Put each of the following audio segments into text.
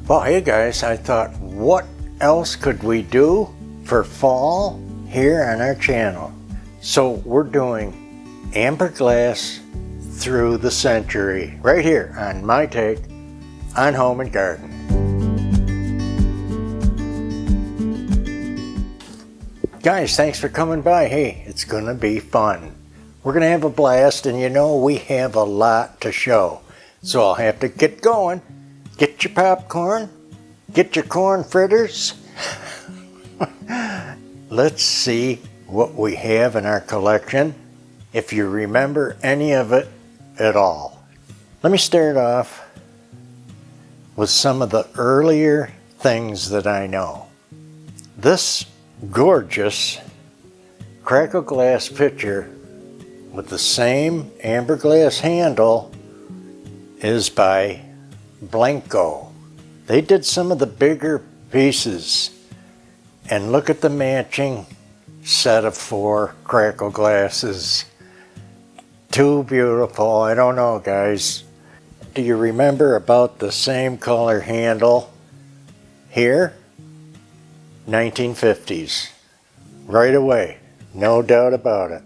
Well, hey guys, I thought, what else could we do for fall here on our channel? So we're doing amber glass through the century right here on my take on home and garden. Guys, thanks for coming by. Hey, it's gonna be fun. We're gonna have a blast, and you know we have a lot to show. So I'll have to get going. Get your popcorn, get your corn fritters. Let's see what we have in our collection, if you remember any of it at all. Let me start off with some of the earlier things that I know. This gorgeous crackle glass pitcher with the same amber glass handle is by Blanco. They did some of the bigger pieces, and look at the matching set of 4 crackle glasses. Too beautiful. I don't know, guys. Do you remember about the same color handle here? 1950s. Right away. No doubt about it.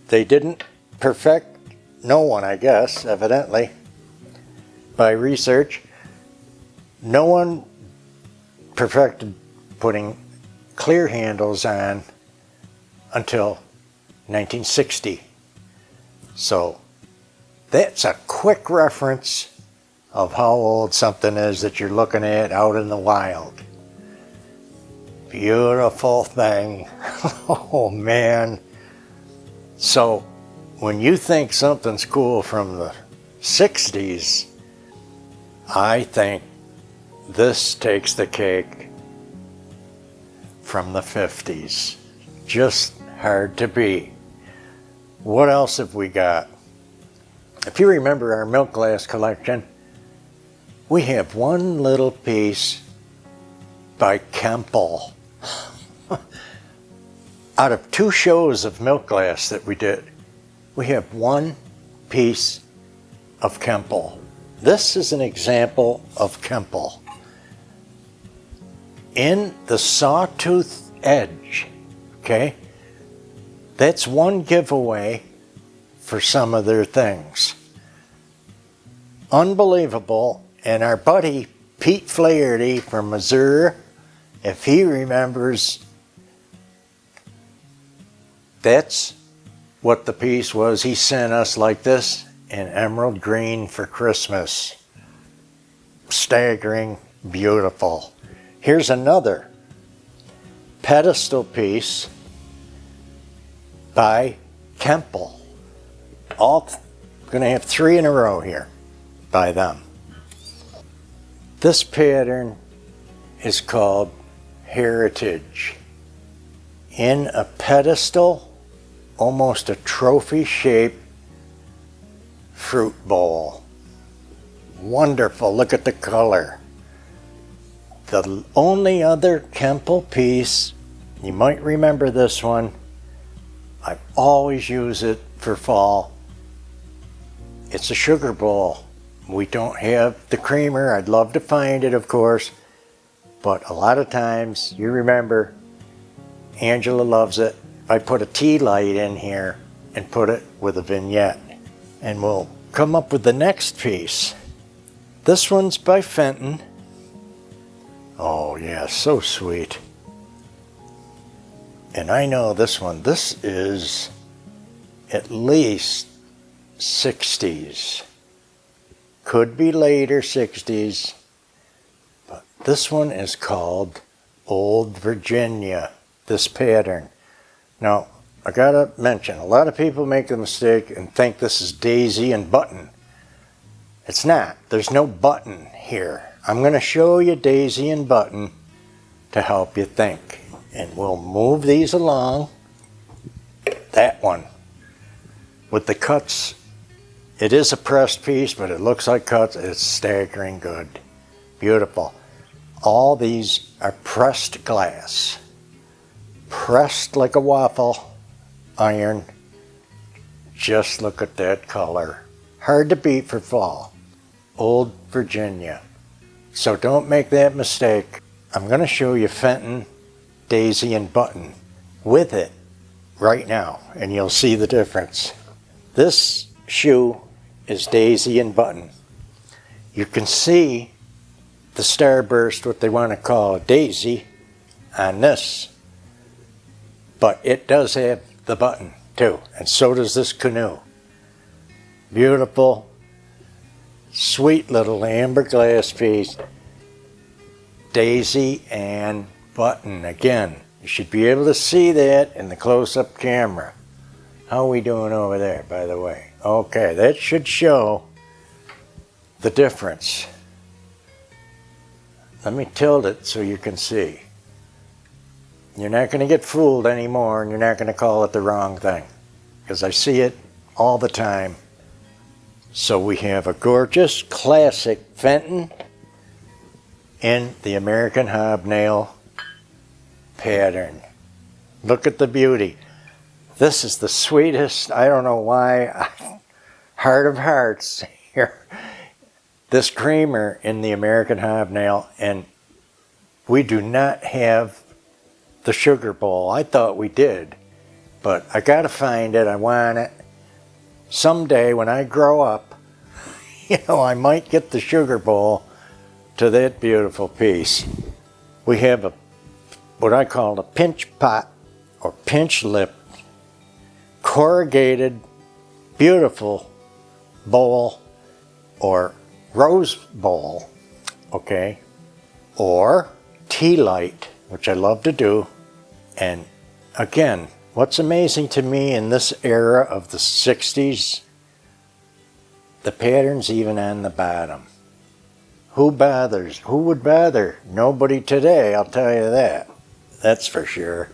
They didn't perfect, no one, I guess, evidently, by research. No one perfected putting clear handles on until 1960. So that's a quick reference of how old something is that you're looking at out in the wild. Beautiful thing. Oh man. So when you think something's cool from the 60s, I think this takes the cake from the 50s. Just hard to beat. What else have we got? If you remember our milk glass collection, we have one little piece by Kemple. Out of 2 shows of milk glass that we did, we have one piece of Kemple. This is an example of Kemple. In the sawtooth edge, okay? That's one giveaway for some of their things. Unbelievable. And our buddy Pete Flaherty from Missouri, if he remembers, that's what the piece was. He sent us like this in emerald green for Christmas. Staggering beautiful. Here's another pedestal piece by Kemple. Gonna have 3 in a row here by them. This pattern is called Heritage. In a pedestal, almost a trophy-shaped fruit bowl. Wonderful, look at the color. The only other Kemple piece, you might remember this one, I always use it for fall. It's a sugar bowl. We don't have the creamer. I'd love to find it, of course, but a lot of times, you remember, Angela loves it. I put a tea light in here and put it with a vignette, and we'll come up with the next piece. This one's by Fenton. Oh yeah, so sweet. And I know this one. This is at least 60s. Could be later 60s. But this one is called Old Virginia, this pattern. Now, I gotta mention, a lot of people make the mistake and think this is daisy and button. It's not. There's no button here. I'm gonna show you daisy and button to help you think. And we'll move these along. That one with the cuts. It is a pressed piece, but it looks like cuts. It's staggering good. Beautiful. All these are pressed glass. Pressed like a waffle iron. Just look at that color. Hard to beat for fall. Old Virginia. So don't make that mistake. I'm going to show you Fenton, Daisy, and Button with it right now, and you'll see the difference. This shoe is Daisy and Button. You can see the starburst, what they want to call a Daisy, on this, but it does have the button too, and so does this canoe. Beautiful, sweet little amber glass piece. Daisy and Button. Again, you should be able to see that in the close-up camera. How are we doing over there, by the way? Okay, that should show the difference. Let me tilt it so you can see. You're not going to get fooled anymore, and you're not going to call it the wrong thing, because I see it all the time. So we have a gorgeous classic Fenton in the American hobnail pattern. Look at the beauty. This is the sweetest, I don't know why, heart of hearts here. This creamer in the American hobnail, and we do not have the sugar bowl. I thought we did, but I gotta find it. I want it. Someday when I grow up, I might get the sugar bowl to that beautiful piece. We have what I call a pinch pot or pinch lip, corrugated, beautiful bowl or rose bowl, okay, or tea light, which I love to do. And again, what's amazing to me in this era of the 60s, the patterns even on the bottom. Who bothers? Who would bother? Nobody today, I'll tell you that. That's for sure.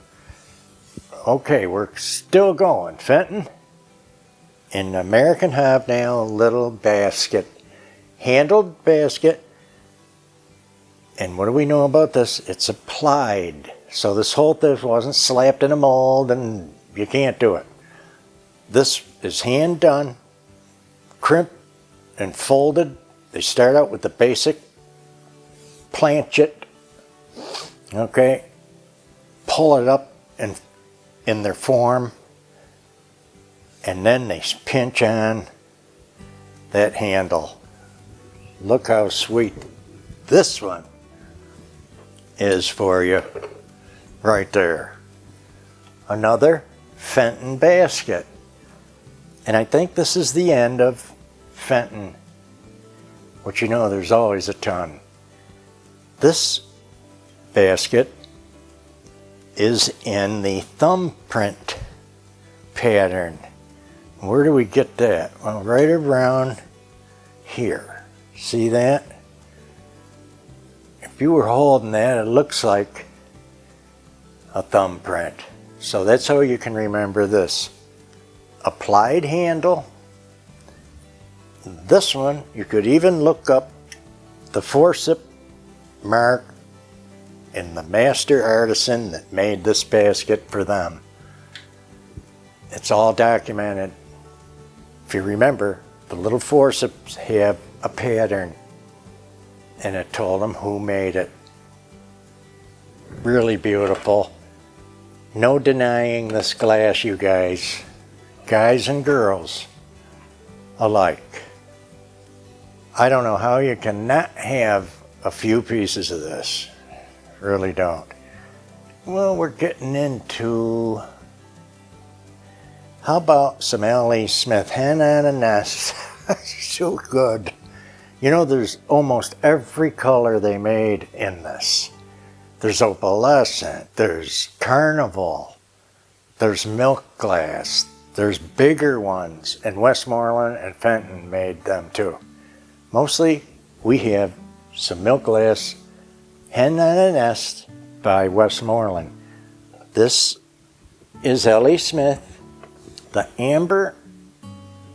Okay, we're still going. Fenton in American hobnail little basket. Handled basket. And what do we know about this? It's applied. So this whole thing wasn't slapped in a mold, and you can't do it. This is hand done, crimped and folded. They start out with the basic planchet, okay, pull it up in their form, and then they pinch on that handle. Look how sweet this one is for you right there. Another Fenton basket. And I think this is the end of Fenton, which there's always a ton. This basket is in the thumbprint pattern. Where do we get that? Well, right around here. See that? If you were holding that, it looks like a thumbprint. So that's how you can remember this. Applied handle. This one, you could even look up the forceps mark and the master artisan that made this basket for them. It's all documented. If you remember, the little forceps have a pattern, and it told them who made it. Really beautiful. No denying this glass, you guys and girls alike. I don't know how you can not have a few pieces of this. Really don't. Well, we're getting into, how about some L.E. Smith, Hen on a Nest. So good. There's almost every color they made in this. There's opalescent, there's carnival, there's milk glass, there's bigger ones, and Westmoreland and Fenton made them too. Mostly, we have some milk glass, Hen on a Nest by Westmoreland. This is L.E. Smith. The amber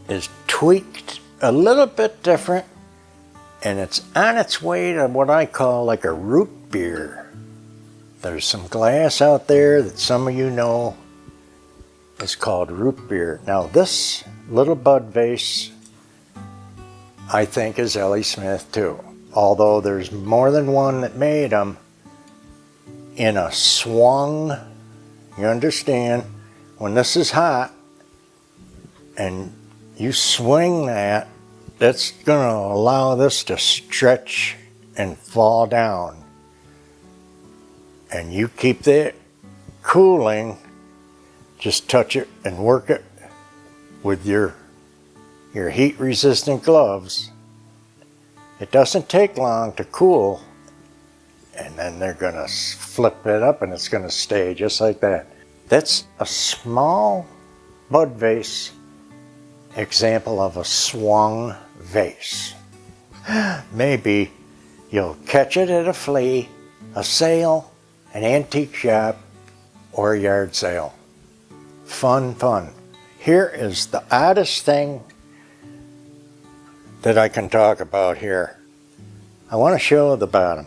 is tweaked a little bit different, and it's on its way to what I call like a root beer. There's some glass out there that some of you know is called root beer. Now this little bud vase, I think, is Ellie Smith too. Although there's more than one that made them in a swung. You understand, when this is hot and you swing that, that's going to allow this to stretch and fall down. And you keep that cooling, just touch it and work it with your heat resistant gloves. It doesn't take long to cool, and then they're going to flip it up and it's going to stay just like that. That's a small bud vase example of a swung vase. Maybe you'll catch it at a flea, a sale, an antique shop, or a yard sale. Fun, fun. Here is the oddest thing that I can talk about here. I want to show the bottom.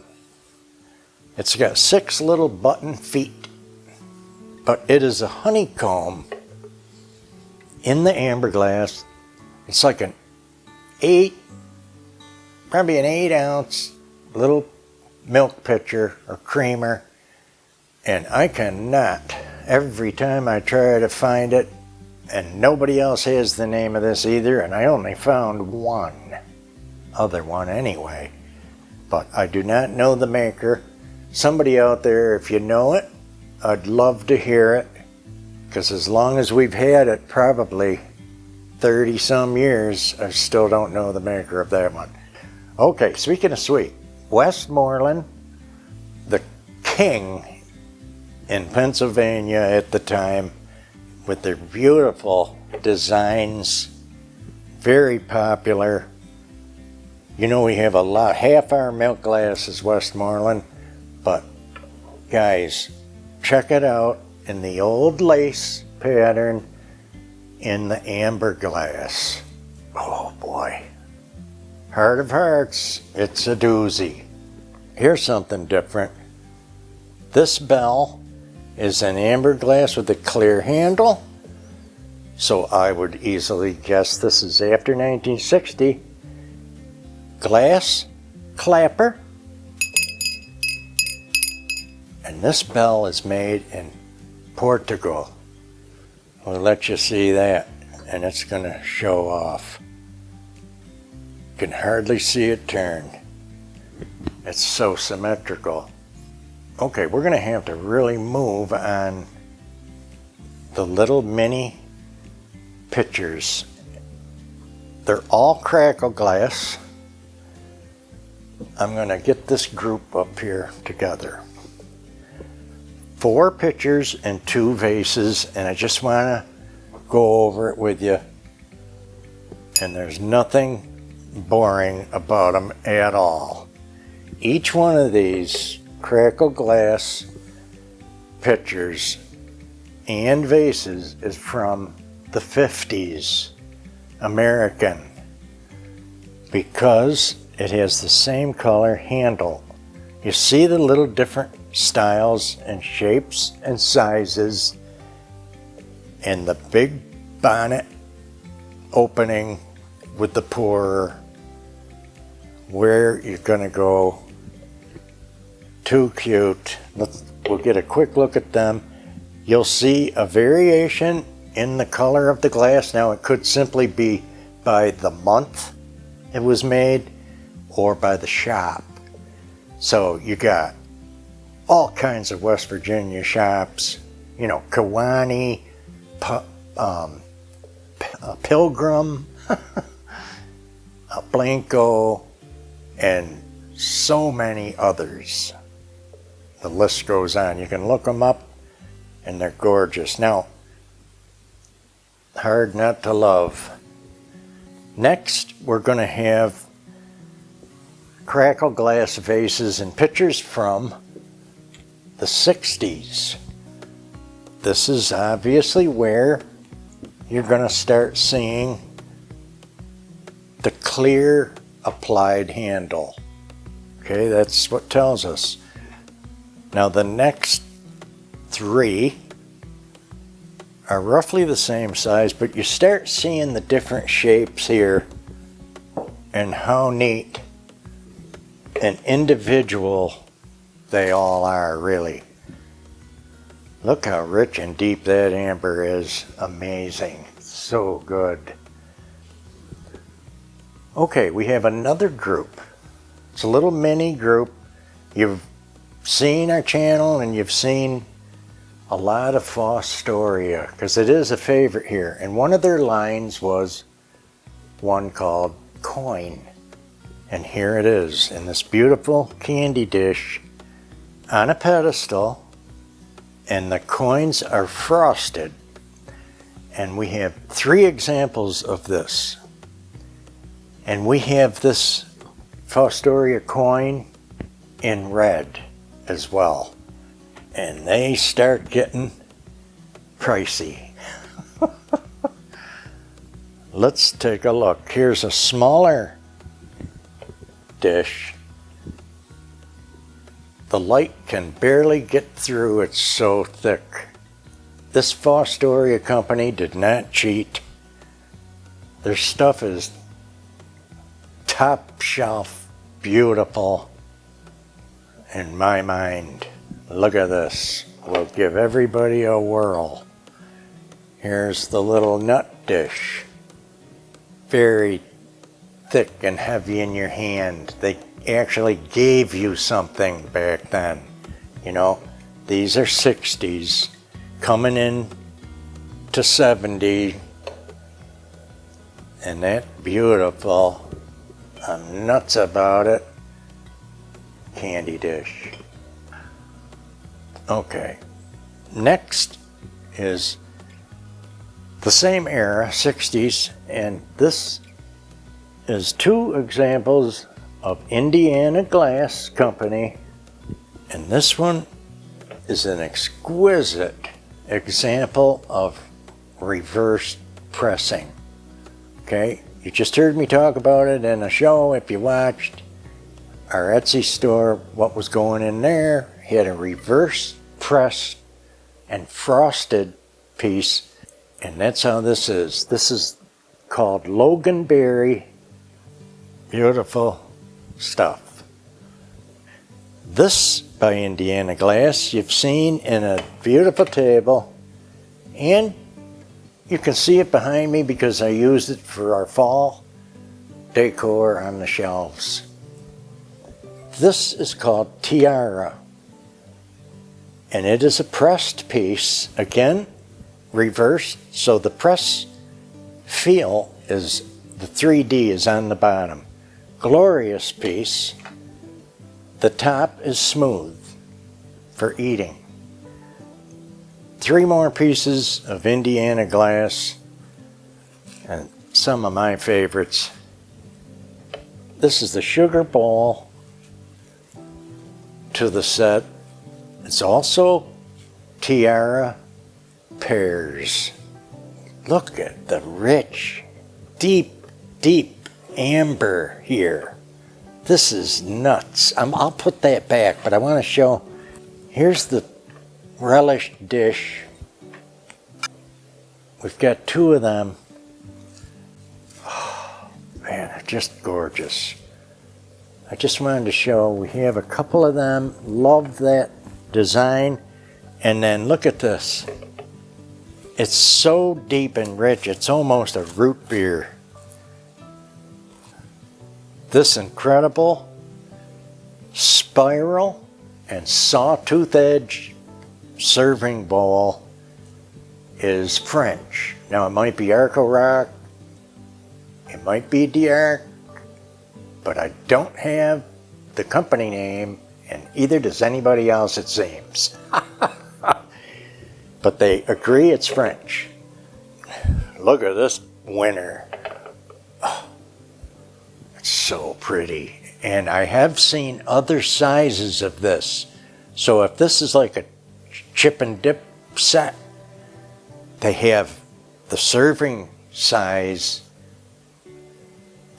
It's got 6 little button feet, but it is a honeycomb in the amber glass. It's like probably an 8-ounce little milk pitcher or creamer, and I cannot, every time I try to find it, and nobody else has the name of this either, and I only found one other one anyway, but I do not know the maker. Somebody out there, if you know it, I'd love to hear it, because as long as we've had it, probably 30 some years, I still don't know the maker of that one. Okay, speaking of sweet, Westmoreland, the king in Pennsylvania at the time, with their beautiful designs, very popular. You know, we have half our milk glass is Westmoreland, but guys, check it out in the old lace pattern in the amber glass. Oh boy, heart of hearts, it's a doozy. Here's something different. This bell is an amber glass with a clear handle, so I would easily guess this is after 1960. Glass clapper, and this bell is made in Portugal. We'll let you see that, and it's going to show off. You can hardly see it turn. It's so symmetrical. Okay, we're going to have to really move on the little mini pitchers. They're all crackle glass. I'm going to get this group up here together. 4 pitchers and 2 vases, and I just want to go over it with you. And there's nothing boring about them at all. Each one of these crackle glass pitchers and vases is from the 50s, American, because it has the same color handle. You see the little different styles and shapes and sizes, and the big bonnet opening with the pourer, where you're gonna go. Too cute. We'll get a quick look at them. You'll see a variation in the color of the glass. Now, it could simply be by the month it was made or by the shop. So you got all kinds of West Virginia shops, you know, Kiwani, Pilgrim, Blanco, and so many others. The list goes on. You can look them up, and they're gorgeous. Now, hard not to love. Next, we're going to have crackle glass vases and pitchers from the 60s. This is obviously where you're going to start seeing the clear applied handle. Okay, that's what tells us. Now the next 3 are roughly the same size, but you start seeing the different shapes here and how neat and individual they all are, really. Look how rich and deep that amber is. Amazing. So good. Okay, we have another group. It's a little mini group. You've seen our channel and you've seen a lot of Fostoria, because it is a favorite here. And one of their lines was one called Coin. And here it is in this beautiful candy dish on a pedestal. And the coins are frosted. And we have 3 examples of this. And we have this Fostoria coin in red as well. And they start getting pricey. Let's take a look. Here's a smaller dish. The light can barely get through, it's so thick. This Fostoria company did not cheat. Their stuff is top shelf, beautiful in my mind. Look at this. We'll give everybody a whirl. Here's the little nut dish. Very thick and heavy in your hand. They actually gave you something back then. You know, these are 60s, coming in to 70. And that beautiful, I'm nuts about it, candy dish. Okay, next is the same era, 60s, and this is 2 examples of Indiana Glass Company, and this one is an exquisite example of reverse pressing. Okay, you just heard me talk about it in a show. If you watched our Etsy store, what was going in there, he had a reverse pressed and frosted piece, and that's how this is. This is called Loganberry. Beautiful stuff. This by Indiana Glass you've seen in a beautiful table, and you can see it behind me because I used it for our fall decor on the shelves. This is called Tiara, and it is a pressed piece, again reversed, so the press feel is, the 3D is on the bottom. Glorious piece. The top is smooth for eating. 3 more pieces of Indiana Glass, and some of my favorites. This is the sugar bowl to the set. It's also Tiara pears. Look at the rich, deep amber here. This is nuts. I'll put that back, but I want to show. Here's the relish dish. We've got 2 of them. Oh, man, they're just gorgeous. I just wanted to show we have a couple of them. Love that design. And then look at this. It's so deep and rich, it's almost a root beer. This incredible spiral and sawtooth edge serving bowl is French. Now it might be Arco Rock, it might be D'Arc, but I don't have the company name, and either does anybody else, it seems. But they agree it's French. Look at this winner. Oh, it's so pretty. And I have seen other sizes of this. So if this is like a chip and dip set, they have the serving size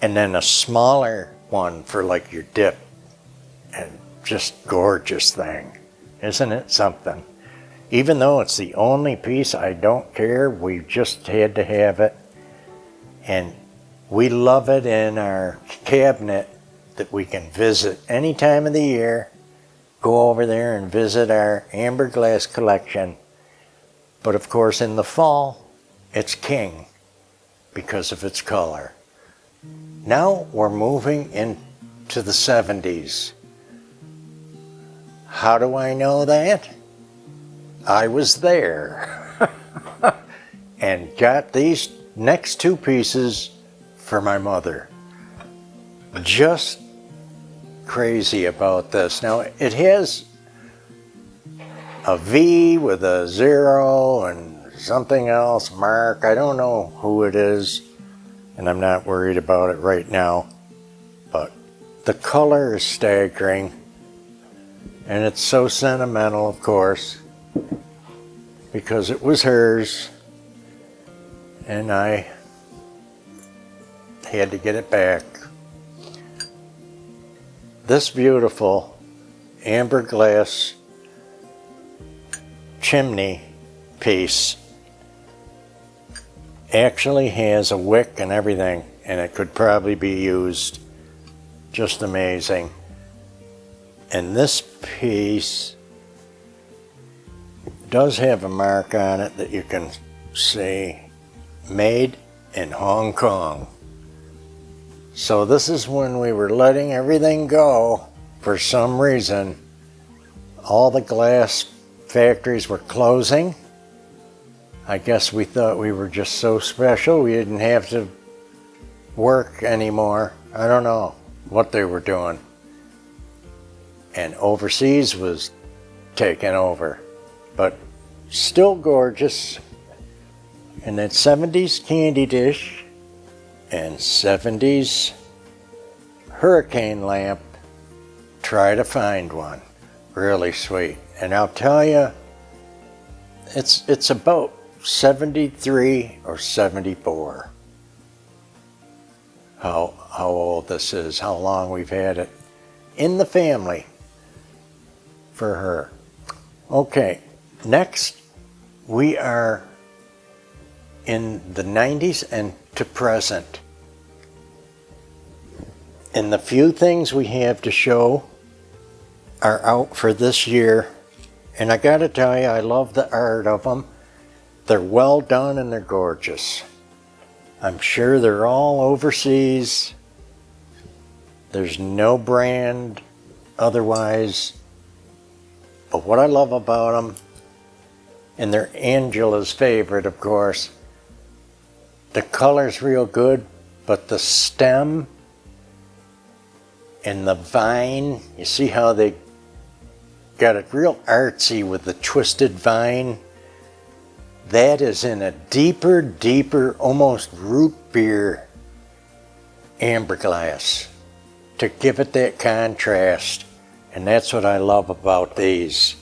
and then a smaller one for like your dip. And just gorgeous thing. Isn't it something? Even though it's the only piece, I don't care. We just had to have it. And We love it in our cabinet that we can visit any time of the year. Go over there and visit our amber glass collection. But of course in the fall, it's king because of its color. Now we're moving into the 70s. How do I know that? I was there and got these next two pieces for my mother. Just crazy about this. Now it has a V with a 0 and something else, mark. I don't know who it is, and I'm not worried about it right now. But the color is staggering, and it's so sentimental, of course, because it was hers, and I had to get it back. This beautiful amber glass chimney piece actually has a wick and everything, and it could probably be used. Just amazing. And this piece does have a mark on it that you can see, made in Hong Kong. So this is when we were letting everything go. For some reason, all the glass factories were closing. I guess we thought we were just so special we didn't have to work anymore. I don't know what they were doing. And overseas was taken over, but still gorgeous. And that 70s candy dish and 70s hurricane lamp. Try to find one. Really sweet. And I'll tell you, it's about 73 or 74. How old this is, how long we've had it in the family for her. Okay, next we are in the 90s and to present. And the few things we have to show are out for this year. And I gotta tell you, I love the art of them. They're well done and they're gorgeous. I'm sure they're all overseas. There's no brand otherwise. But what I love about them, and they're Angela's favorite, of course, the color's real good, but the stem and the vine, you see how they got it real artsy with the twisted vine? That is in a deeper, almost root beer amber glass to give it that contrast. And that's what I love about these.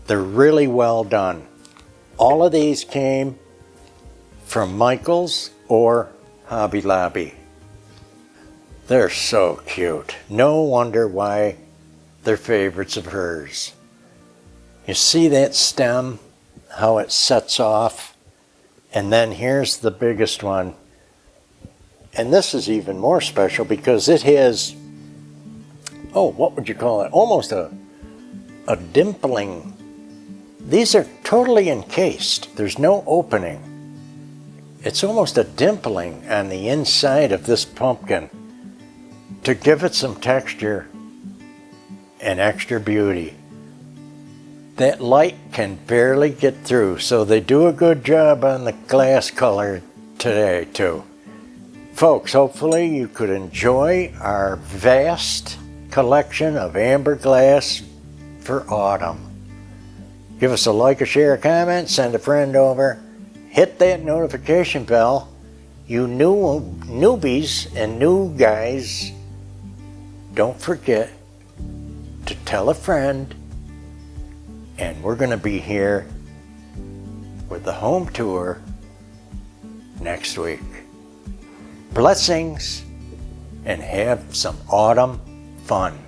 They're really well done. All of these came from Michael's or Hobby Lobby. They're so cute. No wonder why they're favorites of hers. You see that stem, how it sets off? And then here's the biggest one. And this is even more special because it has, what would you call it? Almost a dimpling. These are totally encased. There's no opening. It's almost a dimpling on the inside of this pumpkin to give it some texture and extra beauty. That light can barely get through, so they do a good job on the glass color today too. Folks, hopefully you could enjoy our vast collection of amber glass for autumn. Give us a like, a share, a comment, send a friend over. Hit that notification bell. You newbies and new guys, don't forget to tell a friend. And we're going to be here with the home tour next week. Blessings, and have some autumn fun.